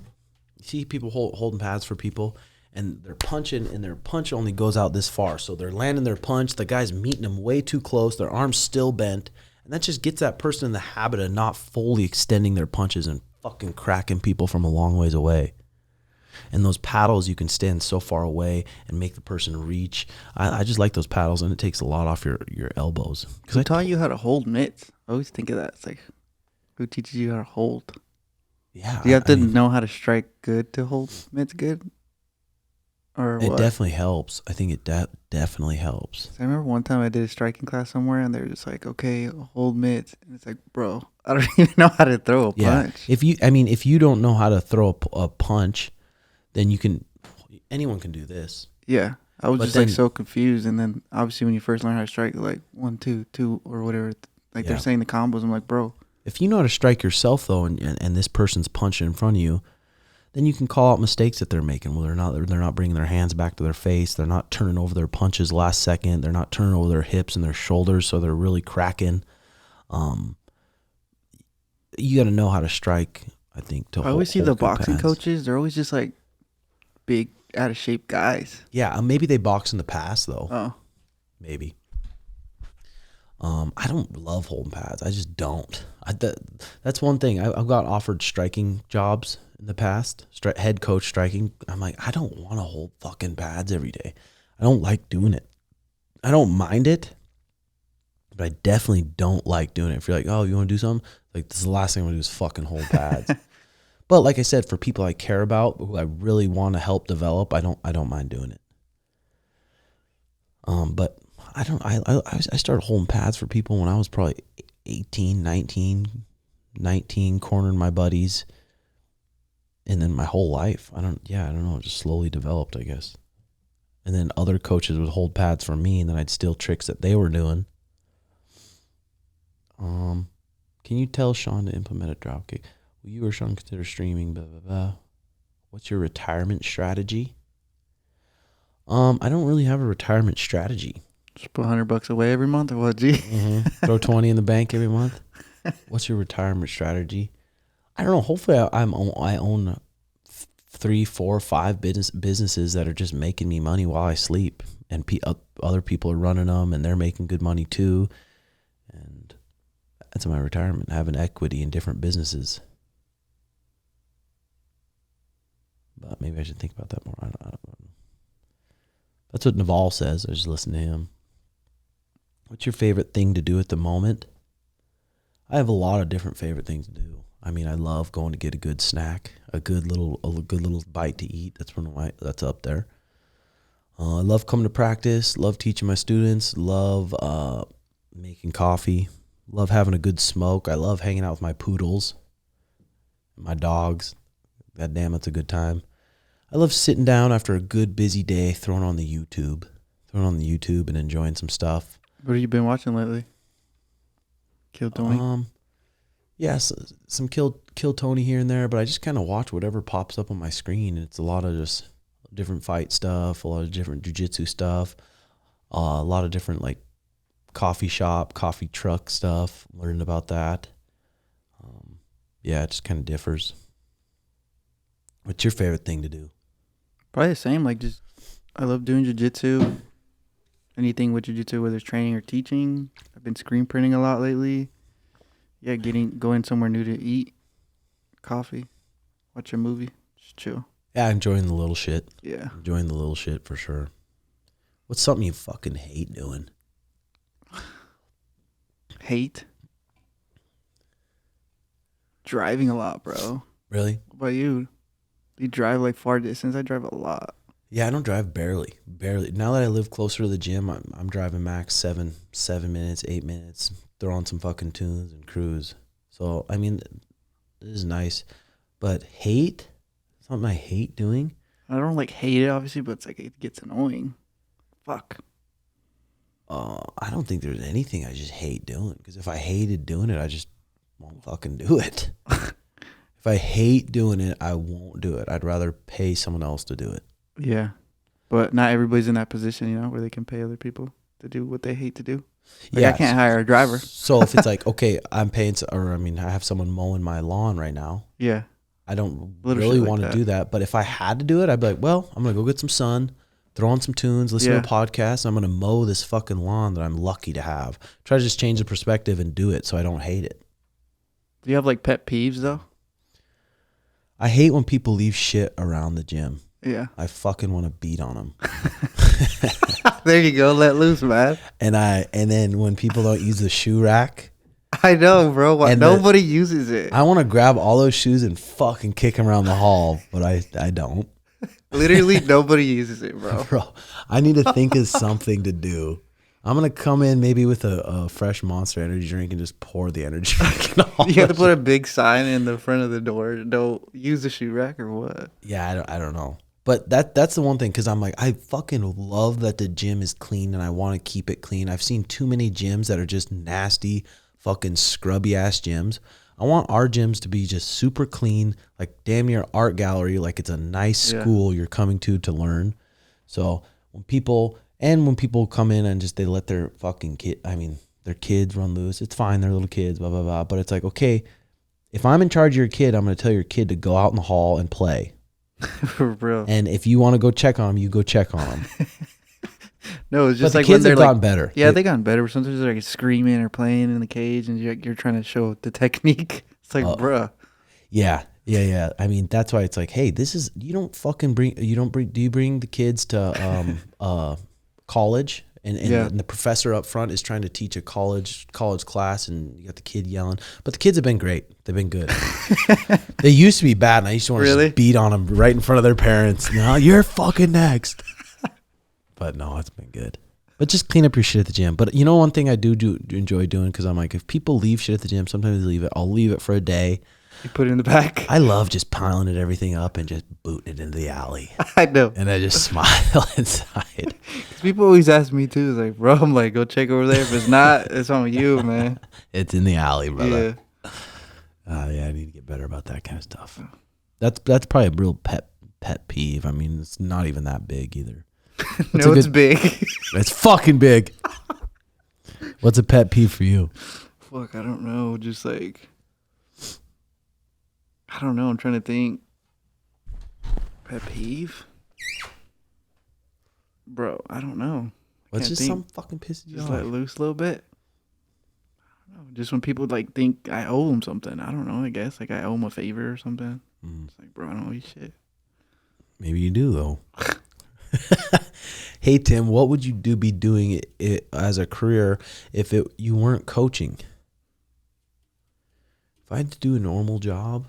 You see people holding pads for people and they're punching and their punch only goes out this far. So they're landing their punch. The guy's meeting them way too close. Their arm's still bent. And that just gets that person in the habit of not fully extending their punches and fucking cracking people from a long ways away. And those paddles, you can stand so far away and make the person reach. I just like those paddles, and it takes a lot off your elbows. Who taught you how to hold mitts? I always think of that. It's like, who teaches you how to hold? Yeah. Do you have to know how to strike good to hold mitts good? Or It what? definitely helps. I think it definitely helps. I remember one time I did a striking class somewhere, and they were just like, "Okay, hold mitts," and it's like, bro, I don't even know how to throw a punch. If you don't know how to throw a punch, then anyone can do this. Yeah, I was But just like so confused. And then obviously when you first learn how to strike, like 1, 2, 2, or whatever, like they're saying the combos. I'm like, bro. If you know how to strike yourself though, and this person's punching in front of you, then you can call out mistakes that they're making. Well, they're not bringing their hands back to their face. They're not turning over their punches last second. They're not turning over their hips and their shoulders, so they're really cracking. You got to know how to strike. I think. I always see the boxing coaches. They're always just like big, out of shape guys. Yeah, maybe they boxed in the past though. Oh, maybe. I don't love holding pads. I just don't. That's one thing. I've got offered striking jobs in the past, head coach striking. I'm like, I don't want to hold fucking pads every day. I don't like doing it. I don't mind it, but I definitely don't like doing it. If you're like, oh, you want to do something? Like, this is the last thing I want to do is fucking hold pads. But like I said, for people I care about, who I really want to help develop, I don't mind doing it. But I started holding pads for people when I was probably 18, 19, cornering my buddies. And then my whole life, I don't know, it just slowly developed, I guess. And then other coaches would hold pads for me, and then I'd steal tricks that they were doing. Can you tell Sean to implement a drop kick? Will you or Sean consider streaming, blah, blah, blah? What's your retirement strategy? I don't really have a retirement strategy. Just put $100 away every month, or what, G? Throw 20 in the bank every month. What's your retirement strategy? I don't know. Hopefully, I own 3, 4, 5 businesses that are just making me money while I sleep, and other people are running them, and they're making good money too. And that's my retirement: having equity in different businesses. But maybe I should think about that more. I don't know. That's what Naval says. I just listen to him. What's your favorite thing to do at the moment? I have a lot of different favorite things to do. I mean, I love going to get a good snack, a good little bite to eat. That's up there. I love coming to practice. Love teaching my students. Love making coffee. Love having a good smoke. I love hanging out with my poodles, my dogs. God damn, it's a good time. I love sitting down after a good busy day, throwing on the YouTube and enjoying some stuff. What have you been watching lately? Kill Tony? Yes, some Kill Tony here and there, but I just kind of watch whatever pops up on my screen. It's a lot of just different fight stuff, a lot of different jiu-jitsu stuff, a lot of different like coffee truck stuff, learning about that. Yeah, it just kind of differs. What's your favorite thing to do? Probably the same. Like, just I love doing jiu-jitsu. Anything with jiu-jitsu, whether it's training or teaching. I've been screen printing a lot lately. Yeah, going somewhere new to eat, coffee, watch a movie, just chill. Yeah, enjoying the little shit. Yeah. Enjoying the little shit for sure. What's something you fucking hate doing? Hate? Driving a lot, bro. Really? What about you? You drive like far distance? I drive a lot. Yeah, I don't drive barely. Now that I live closer to the gym, I'm driving max 7 minutes, 8 minutes, throw on some fucking tunes and cruise. So, I mean, it is nice. But hate? Something I hate doing? I don't like hate it, obviously, but it's like it gets annoying. Fuck. I don't think there's anything I just hate doing. Because if I hated doing it, I just won't fucking do it. If I hate doing it, I won't do it. I'd rather pay someone else to do it. Yeah. But not everybody's in that position, where they can pay other people to do what they hate to do. Like, yeah, I can't hire a driver. So if it's like, okay, I'm paying, I have someone mowing my lawn right now. Yeah. I don't really want to do that. But if I had to do it, I'd be like, well, I'm going to go get some sun, throw on some tunes, listen to a podcast. And I'm going to mow this fucking lawn that I'm lucky to have. Try to just change the perspective and do it so I don't hate it. Do you have like pet peeves though? I hate when people leave shit around the gym. Yeah. I fucking want to beat on them. There you go. Let loose, man. And then when people don't use the shoe rack. I know, bro. Nobody uses it. I want to grab all those shoes and fucking kick them around the hall, but I don't. Literally nobody uses it, bro. Bro, I need to think of something to do. I'm going to come in maybe with a fresh Monster energy drink and just pour the energy drink. You have to put a big sign in the front of the door. Don't use the shoe rack or what? Yeah, I don't know. But that's the one thing, because I'm like, I fucking love that the gym is clean and I want to keep it clean. I've seen too many gyms that are just nasty, fucking scrubby ass gyms. I want our gyms to be just super clean, like damn near art gallery, like it's a nice school you're coming to learn. So when people come in and just they let their fucking their kids run loose, it's fine, they're little kids, blah, blah, blah. But it's like, okay, if I'm in charge of your kid, I'm going to tell your kid to go out in the hall and play. For real. And if you want to go check on them, you go check on them. No, it's just but like the kids when have they're gotten better. Yeah, they gotten better. Sometimes they're like screaming or playing in the cage, and you're trying to show the technique. It's like, bruh. Yeah. I mean, that's why it's like, hey, do you bring the kids to college? And the professor up front is trying to teach a college class, and you got the kid yelling. But the kids have been great. They've been good. They used to be bad, and I used to want to just beat on them right in front of their parents. No, you're fucking next. But no, it's been good. But just clean up your shit at the gym. But you know, one thing I do enjoy doing, because I'm like, if people leave shit at the gym, sometimes they leave it. I'll leave it for a day. You put it in the back. I love just piling everything up and just booting it into the alley. I know. And I just smile inside. People always ask me too. It's like, bro, I'm like, go check over there. If it's not, it's on you, man. It's in the alley, brother. Yeah. I need to get better about that kind of stuff. That's probably a real pet peeve. I mean, it's not even that big either. No, it's big. It's fucking big. What's a pet peeve for you? Fuck, I don't know. Just like, I don't know. I'm trying to think. Pet peeve? Bro, I don't know. What's just some fucking pisses you off? Just let loose a little bit. I don't know. Just when people like think I owe them something. I don't know. I guess like I owe them a favor or something. It's like, bro, I don't owe you shit. Maybe you do though. Hey Tim, what would you be doing it as a career if you weren't coaching? If I had to do a normal job,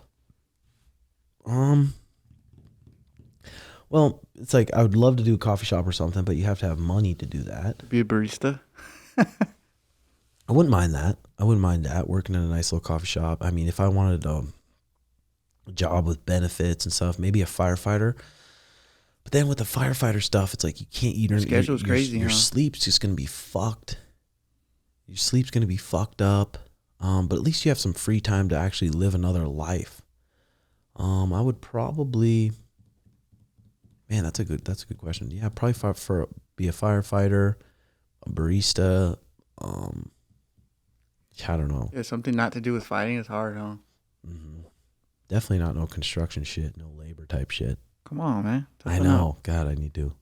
well, it's like I would love to do a coffee shop or something, but you have to have money to do that. Be a barista. I wouldn't mind that. Working in a nice little coffee shop. I mean, if I wanted a job with benefits and stuff, maybe a firefighter. But then with the firefighter stuff, it's like you can't eat. Your schedule's crazy. Your sleep's just gonna be fucked. Your sleep's gonna be fucked up. But at least you have some free time to actually live another life. I would probably. Man, that's a good question. Yeah, probably be a firefighter, a barista. I don't know. Yeah, something not to do with fighting is hard, huh? Mm-hmm. Definitely not no construction shit, no labor type shit. Come on, man. I know. God, I need to.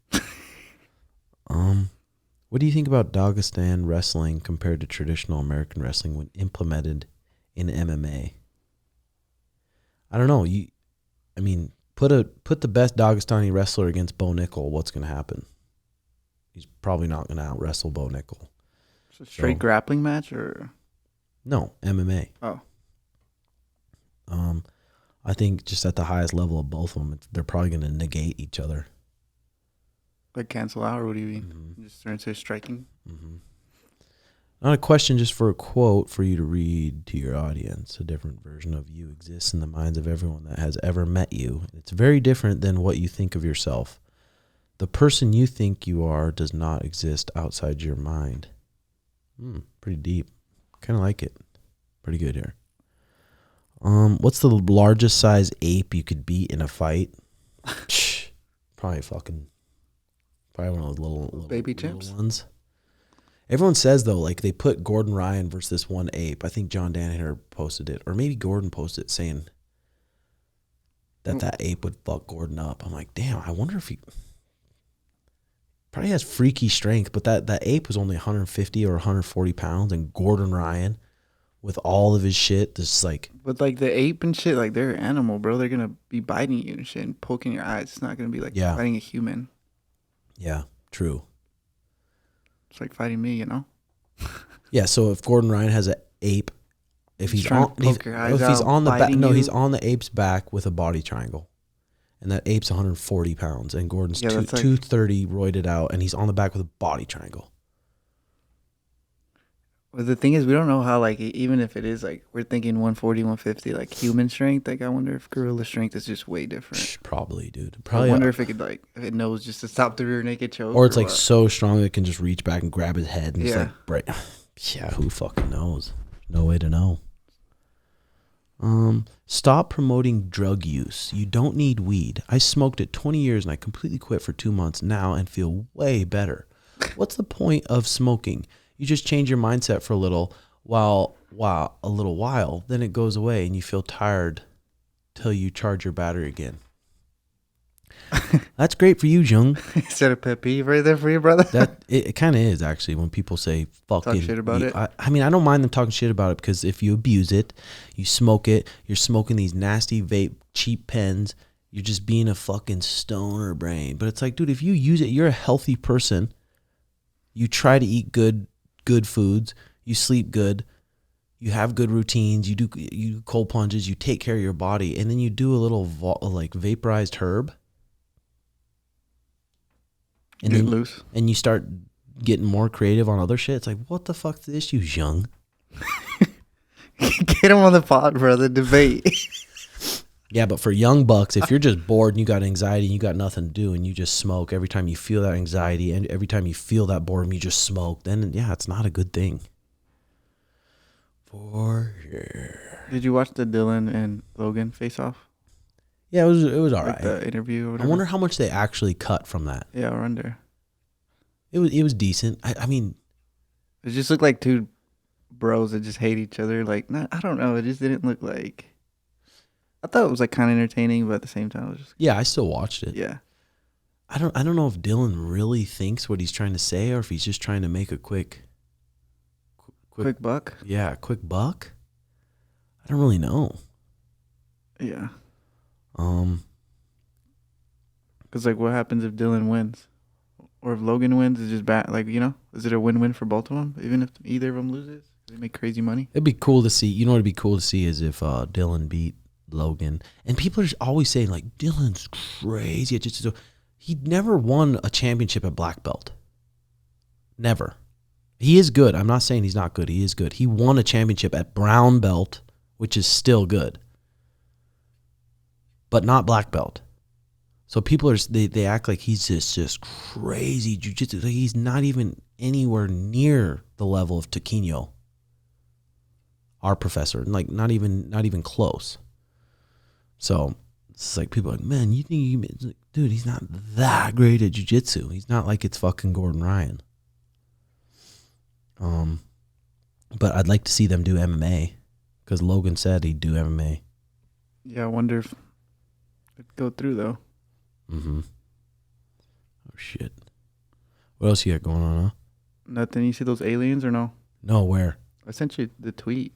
What do you think about Dagestan wrestling compared to traditional American wrestling when implemented in MMA? I don't know. Put the best Dagestani wrestler against Bo Nickel. What's going to happen? He's probably not going to out wrestle Bo Nickel. It's a straight grappling match, or no MMA? Oh. I think just at the highest level of both of them, they're probably going to negate each other. Like cancel out, or what do you mean? Mm-hmm. Just turn into striking? Mm-hmm. Not a question, just for a quote for you to read to your audience. A different version of you exists in the minds of everyone that has ever met you. It's very different than what you think of yourself. The person you think you are does not exist outside your mind. Pretty deep. Kind of like it. Pretty good here. What's the largest size ape you could beat in a fight? Probably one of those little baby chimps ones. Everyone says though, like they put Gordan Ryan versus this one ape. I think John Danaher posted it, or maybe Gordon posted it, saying that ape would fuck Gordon up. I'm like, damn. I wonder if he probably has freaky strength, but that ape was only 150 or 140 pounds, and Gordan Ryan, with all of his shit, just like. But like the ape and shit, like they're an animal, bro. They're gonna be biting you and shit and poking your eyes. It's not gonna be like fighting a human. Yeah, true. It's like fighting me, you know. Yeah. So if Gordan Ryan has an ape, he's on the back. No, he's on the ape's back with a body triangle, And that Ape's 140 pounds, and Gordon's Yeah, that's like- 230 roided out, and he's on the back with a body triangle. Well, the thing is, we don't know how, like, even if it is, like, we're thinking 140, 150, like, human strength. Like, I wonder if gorilla strength is just way different. Probably, dude. I Probably. wonder if it could, like, if it knows just to stop the rear naked choke. Or it's like what. so strong that it can just reach back and grab his head and just Yeah. like break. Yeah, who fucking knows? No way to know. Stop promoting drug use. You don't need weed. I smoked it 20 years and I completely quit for 2 months now and feel way better. What's the point of smoking? You just change your mindset for a little while, then it goes away and you feel tired till you charge your battery again. That's great for you, Jung. Is that a pet peeve right there for you, brother? That it kind of is actually when people say fucking Talk shit about it. I mean, I don't mind them talking shit about it because if you abuse it, you smoke it, you're smoking these nasty vape cheap pens, you're just being a fucking stoner brain. But it's like, dude, if you use it, you're a healthy person. You try to eat good foods, you sleep good, you have good routines, you do cold plunges, you take care of your body, and then you do a little like vaporized herb. And Get then, loose. and you start getting more creative on other shit. It's like, what the fuck's the issue, Young? Get him on the pod, brother. Debate. Yeah, but for young bucks, if you're just bored and you got anxiety and you got nothing to do and you just smoke every time you feel that anxiety and every time you feel that boredom, you just smoke, then yeah, it's not a good thing. For sure. Did you watch the Dylan and Logan face off? Yeah, it was all Like right. the interview or I whatever? wonder how much they actually cut from that. Yeah, or under. It was decent. I mean, It just looked like two bros that just hate each other. Like, I don't know. It just didn't look like. I thought it was like kind of entertaining, but at the same time, it was just yeah, I still watched it. yeah. I don't know if Dylan really thinks what he's trying to say or if he's just trying to make a quick Buck. Yeah, a quick buck. I don't really know. Yeah. Because like, what happens if Dylan wins, or if Logan wins? Is just bad. Like, you know, is it a win-win for both of them? Even if either of them loses, they make crazy money. It'd be cool to see. You know what would be cool to see is if Dylan beat Logan. And people are just always saying like Dylan's crazy. He never won a championship at black belt. Never. He is good. I'm not saying he's not good. He is good. He won a championship at brown belt, which is still good, but not black belt. So people they act like he's just crazy jiu-jitsu. Like he's not even anywhere near the level of Taquinho, our professor. Like not even close. So it's like people are like, man, you think dude, he's not that great at jiu-jitsu. He's not like it's fucking Gordan Ryan. But I'd like to see them do MMA because Logan said he'd do MMA. Yeah, I wonder if it'd go through though. Mm-hmm. Oh shit. What else you got going on, huh? Nothing. You see those aliens or no? No, where? I sent you the tweet.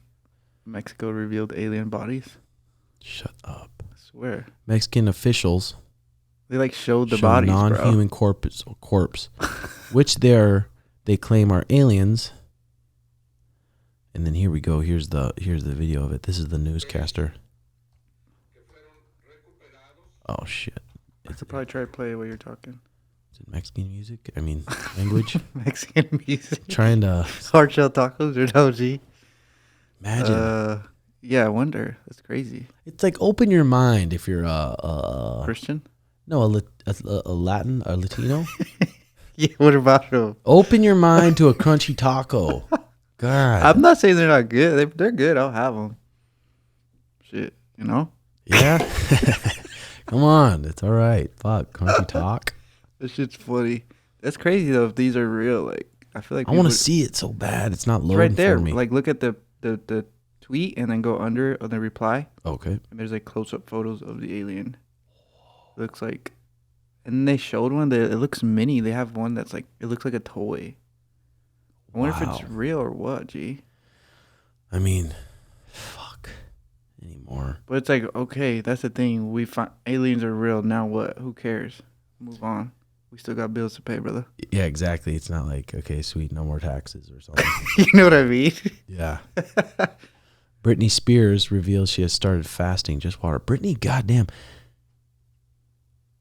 Mexico revealed alien bodies. Shut up. I swear. Mexican officials They like showed the show bodies, non-human corpse, which they claim are aliens. And then here we go. Here's the video of it. This is the newscaster. Oh shit. I could probably try to play while you're talking. Is it Mexican music? I mean, language? Mexican music. Trying to Hard shell tacos or no, G? imagine. Yeah, I wonder. That's crazy. It's like open your mind if you're a Christian? no, a Latin, a Latino. Yeah, what about them? Open your mind to a crunchy taco. God. I'm not saying they're not good. They're good. I'll have them. Shit, you know? Yeah. Come on. It's all right. Fuck. Crunchy talk. This shit's funny. That's crazy, though, if these are real. Like, I feel like I want to see it so bad. It's not It's loading right there. for me. Like, look at the tweet and then go under on the reply. Okay. And there's like close-up photos of the alien. Looks like, and they showed one that it looks mini. They have one that's like, it looks like a toy. I wonder if it's Wow. real or what, G. I mean, fuck. Anymore. But it's like, okay, that's the thing. We find aliens are real. Now what? Who cares? Move on. We still got bills to pay, brother. Yeah, exactly. It's not like, okay, sweet, no more taxes or something. You know what I mean? Yeah. Britney Spears reveals she has started fasting just water. Britney, goddamn.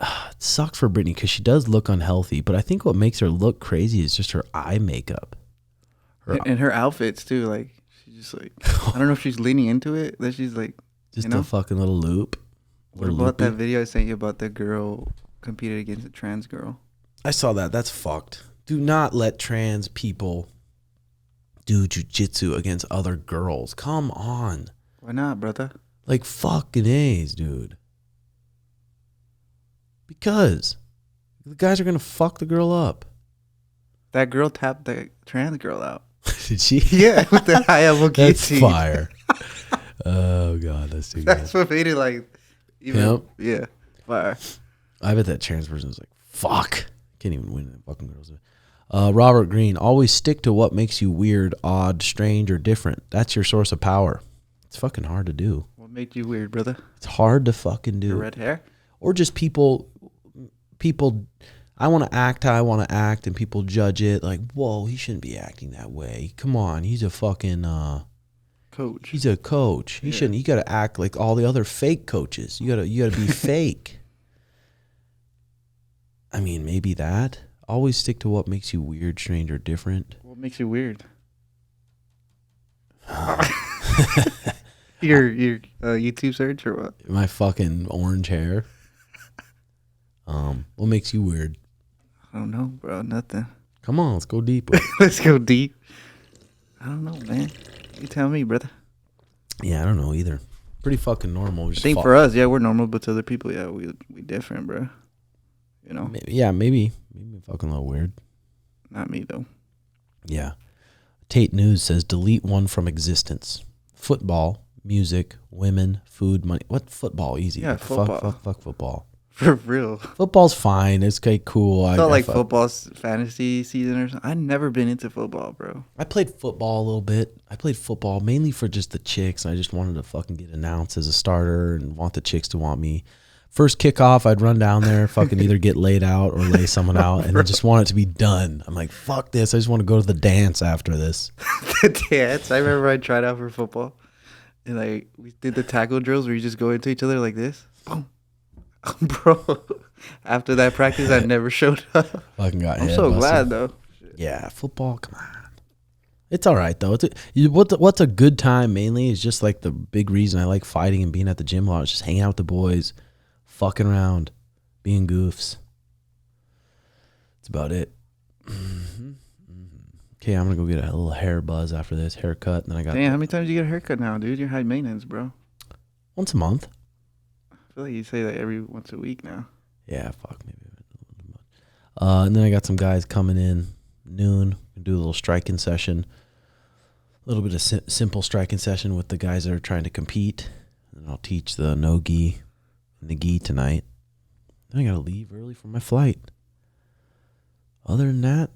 it sucks for Brittany because she does look unhealthy, but I think what makes her look crazy is just her eye makeup. And her outfits too. Like she's just like, I don't know if she's leaning into it. That she's like, just a fucking little loop. What about that video I sent you about the girl competed against a trans girl? I saw that. That's fucked. Do not let trans people do jujitsu against other girls. Come on. Why not, brother? Like fucking A's, dude. Because the guys are gonna fuck the girl up. That girl tapped the trans girl out. Did she? Yeah, with the Hayabuki. That's fire. Oh god, that's too good. That's what made it like. Even, yeah, fire. I bet that trans person was like, "Fuck, can't even win that fucking girls." Robert Green, always stick to what makes you weird, odd, strange, or different. That's your source of power. It's fucking hard to do. What made you weird, brother? It's hard to fucking do. Your red hair, or just people. I want to act how I want to act, and people judge it like, "Whoa, he shouldn't be acting that way. Come on, he's a fucking coach. He's a coach. He shouldn't. You got to act like all the other fake coaches. You gotta be fake." I mean, maybe that. Always stick to what makes you weird, strange, or different. What makes you weird? Your YouTube search or what? My fucking orange hair. What makes you weird? I don't know, bro. Nothing. Come on, let's go deeper. Let's go deep. I don't know, man. You tell me, brother. Yeah, I don't know either. Pretty fucking normal. I think for us, yeah, we're normal, but to other people, yeah, we different, bro. You know? Maybe fucking a little weird. Not me though. Yeah. Tate News says delete one from existence. Football, music, women, food, money. What football? Easy. Yeah, football. Fuck football. For real. Football's fine. It's okay, cool. I felt like football's fantasy season or something. I've never been into football, bro. I played football a little bit. I played football mainly for just the chicks. I just wanted to fucking get announced as a starter and want the chicks to want me. First kickoff, I'd run down there, fucking either get laid out or lay someone out, and then just want it to be done. I'm like, fuck this. I just want to go to the dance after this. The dance? I remember I tried out for football. And like we did the tackle drills where you just go into each other like this. Boom. Bro, after that practice, I never showed up. Fucking got I'm so glad, though. Yeah, football, come on. It's all right, though. What's a good time, mainly, is just like the big reason I like fighting and being at the gym a lot. Is just hanging out with the boys, fucking around, being goofs. That's about it. Okay, I'm going to go get a little hair buzz after this, haircut. And then I got. Damn, how many times do you get a haircut now, dude? You're high maintenance, bro. Once a month. I feel like you say that every once a week now. Yeah, fuck, maybe a little much. And then I got some guys coming in noon. Do a little striking session, a little bit of simple striking session with the guys that are trying to compete. And I'll teach the no gi and the gi tonight. Then I gotta leave early for my flight. Other than that,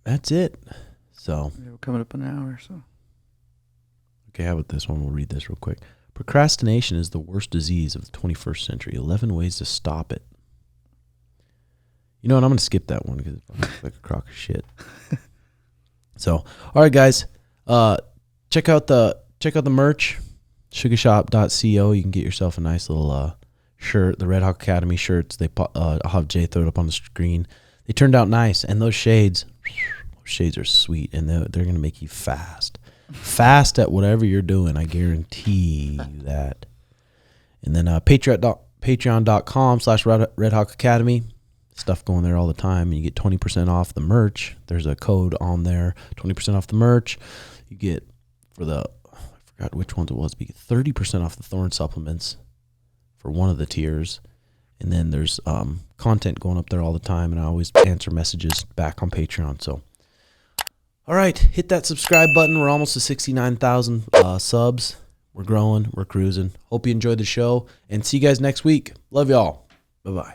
that's it. So yeah, we're coming up an hour or so. Okay, how about this one? We'll read this real quick. Procrastination is the worst disease of the 21st century. 11 ways to stop it. You know what? I'm going to skip that one because it's like a crock of shit. So, all right, guys. Check out the merch. Sugashop.co. You can get yourself a nice little shirt. The Red Hawk Academy shirts. I'll have Jay throw it up on the screen. They turned out nice. And those shades are sweet. And they're going to make you fast. Fast at whatever you're doing. I guarantee you that. And then patreon.com/Red Hawk Academy. Stuff going there all the time. And you get 20% off the merch. There's a code on there. 20% off the merch. You get I forgot which ones it was, but you get 30% off the Thorn supplements for one of the tiers. And then there's content going up there all the time. And I always answer messages back on Patreon. So all right, hit that subscribe button. We're almost to 69,000 subs. We're growing. We're cruising. Hope you enjoyed the show. And see you guys next week. Love y'all. Bye-bye.